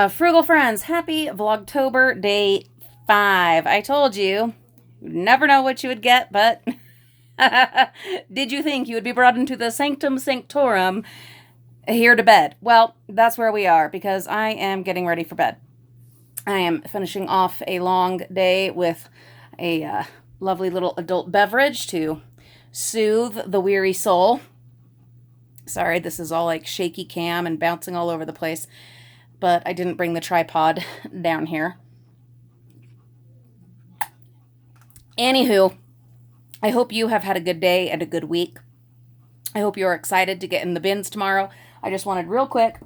Frugal friends, happy Vlogtober day 5. I told you, you'd never know what you would get, but did you think you would be brought into the sanctum sanctorum here to bed? Well, that's where we are because I am getting ready for bed. I am finishing off a long day with a lovely little adult beverage to soothe the weary soul. Sorry, this is all like shaky cam and bouncing all over the place, but I didn't bring the tripod down here. Anywho, I hope you have had a good day and a good week. I hope you're excited to get in the bins tomorrow. I just wanted real quick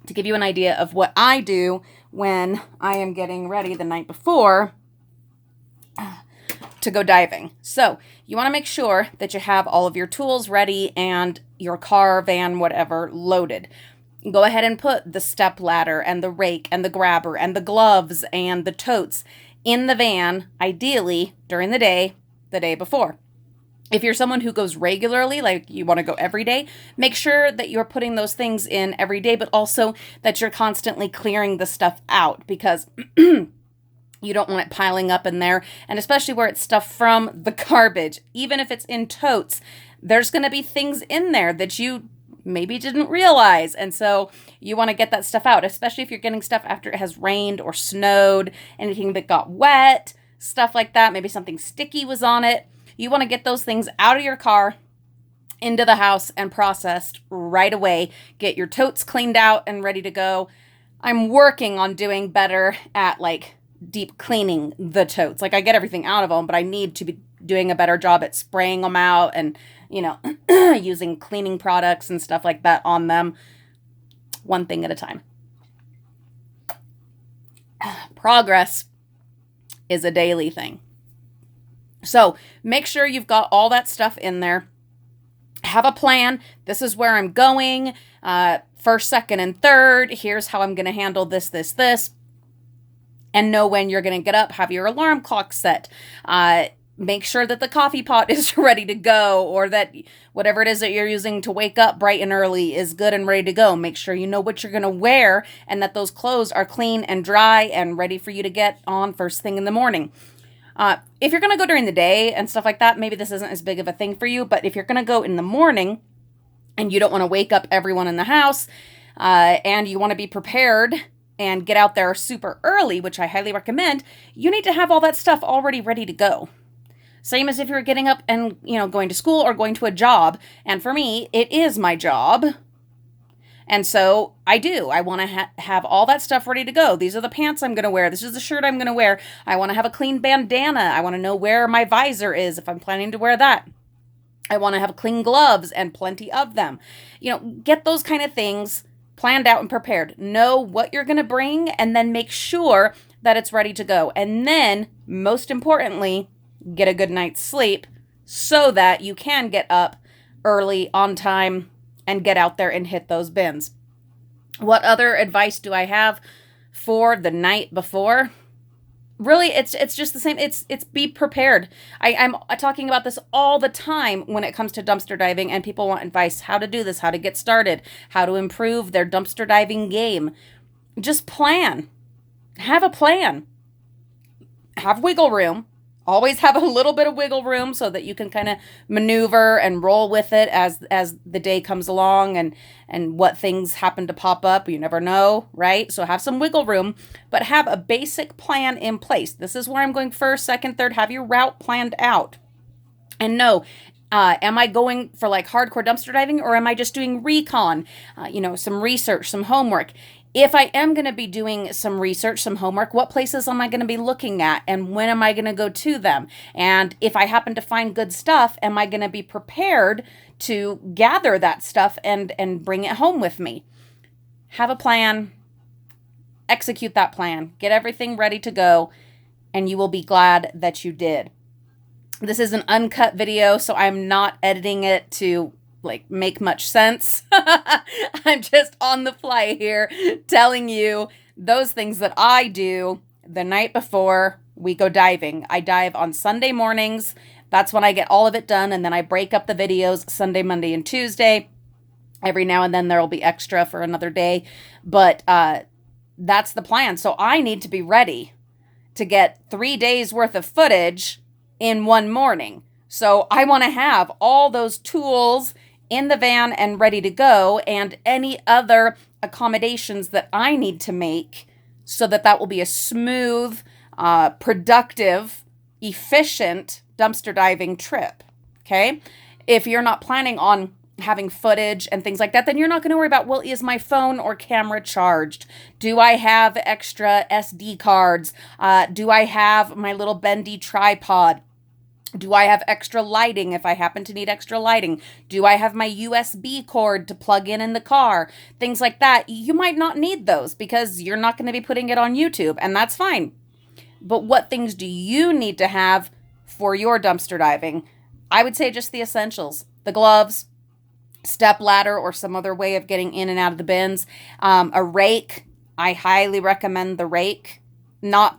to give you an idea of what I do when I am getting ready the night before to go diving. So you want to make sure that you have all of your tools ready and your car, van, whatever, loaded. Go ahead and put the step ladder and the rake and the grabber and the gloves and the totes in the van, ideally during the day before. If you're someone who goes regularly, like you want to go every day, make sure that you're putting those things in every day, but also that you're constantly clearing the stuff out because you don't want it piling up in there, and especially where it's stuff from the garbage. Even if it's in totes, there's going to be things in there that you maybe didn't realize, and so you want to get that stuff out, especially if you're getting stuff after it has rained or snowed, anything that got wet, stuff like that. Maybe something sticky was on it. You want to get those things out of your car, into the house, and processed right away. Get your totes cleaned out and ready to go. I'm working on doing better at like deep cleaning the totes. Like I get everything out of them, but I need to be doing a better job at spraying them out and, you know, using cleaning products and stuff like that on them. One thing at a time. Progress is a daily thing. So make sure you've got all that stuff in there. Have a plan. This is where I'm going. First, second, and third. Here's how I'm going to handle this. And know when you're going to get up. Have your alarm clock set. Make sure that the coffee pot is ready to go, or that whatever it is that you're using to wake up bright and early is good and ready to go. Make sure you know what you're going to wear and that those clothes are clean and dry and ready for you to get on first thing in the morning. If you're going to go during the day and stuff like that, maybe this isn't as big of a thing for you, but if you're going to go in the morning and you don't want to wake up everyone in the house, and you want to be prepared and get out there super early, which I highly recommend, you need to have all that stuff already ready to go. Same as if you're getting up and, you know, going to school or going to a job. And for me, it is my job. And so I want to have all that stuff ready to go. These are the pants I'm going to wear. This is the shirt I'm going to wear. I want to have a clean bandana. I want to know where my visor is if I'm planning to wear that. I want to have clean gloves and plenty of them. You know, get those kind of things planned out and prepared. Know what you're going to bring and then make sure that it's ready to go. And then, most importantly, get a good night's sleep so that you can get up early on time and get out there and hit those bins. What other advice do I have for the night before? Really, it's just the same. It's be prepared. I'm talking about this all the time when it comes to dumpster diving, and people want advice, how to do this, how to get started, how to improve their dumpster diving game. Just plan. Have a plan. Have wiggle room. Always have a little bit of wiggle room so that you can kind of maneuver and roll with it as the day comes along and what things happen to pop up. You never know, right? So have some wiggle room, but have a basic plan in place. This is where I'm going first, second, third. Have your route planned out. And know, am I going for like hardcore dumpster diving, or am I just doing recon? Some research, some homework. If I am going to be doing some research, some homework, what places am I going to be looking at and when am I going to go to them? And if I happen to find good stuff, am I going to be prepared to gather that stuff and bring it home with me? Have a plan, execute that plan, get everything ready to go, and you will be glad that you did. This is an uncut video, so I'm not editing it to make much sense. I'm just on the fly here telling you those things that I do the night before we go diving. I dive on Sunday mornings. That's when I get all of it done, and then I break up the videos Sunday, Monday, and Tuesday. Every now and then there will be extra for another day, but that's the plan. So I need to be ready to get 3 days worth of footage in one morning. So I want to have all those tools in the van and ready to go, and any other accommodations that I need to make so that that will be a smooth, productive, efficient dumpster diving trip. Okay? If you're not planning on having footage and things like that, then you're not going to worry about, well, is my phone or camera charged? Do I have extra SD cards? Do I have my little bendy tripod? Do I have extra lighting if I happen to need extra lighting? Do I have my USB cord to plug in the car? Things like that. You might not need those because you're not going to be putting it on YouTube, and that's fine. But what things do you need to have for your dumpster diving? I would say just the essentials. The gloves, step ladder or some other way of getting in and out of the bins. A rake. I highly recommend the rake. Not,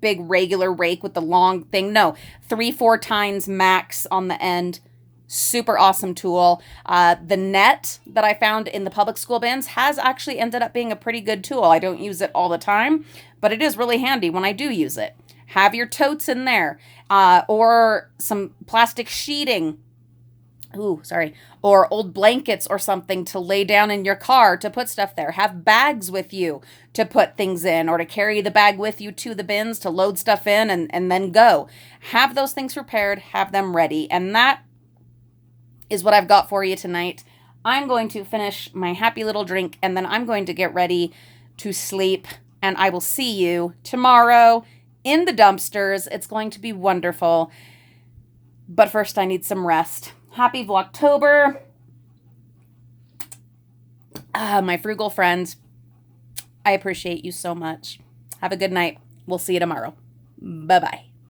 big regular rake with the long thing. No, 3-4 tines max on the end. Super awesome tool. The net that I found in the public school bins has actually ended up being a pretty good tool. I don't use it all the time, but it is really handy when I do use it. Have your totes in there, or some plastic sheeting. Or old blankets or something to lay down in your car to put stuff there. Have bags with you to put things in, or to carry the bag with you to the bins to load stuff in and then go. Have those things prepared, have them ready. And that is what I've got for you tonight. I'm going to finish my happy little drink, and then I'm going to get ready to sleep, and I will see you tomorrow in the dumpsters. It's going to be wonderful. But first, I need some rest. Happy VLOGTOBER. My frugal friends, I appreciate you so much. Have a good night. We'll see you tomorrow. Bye-bye.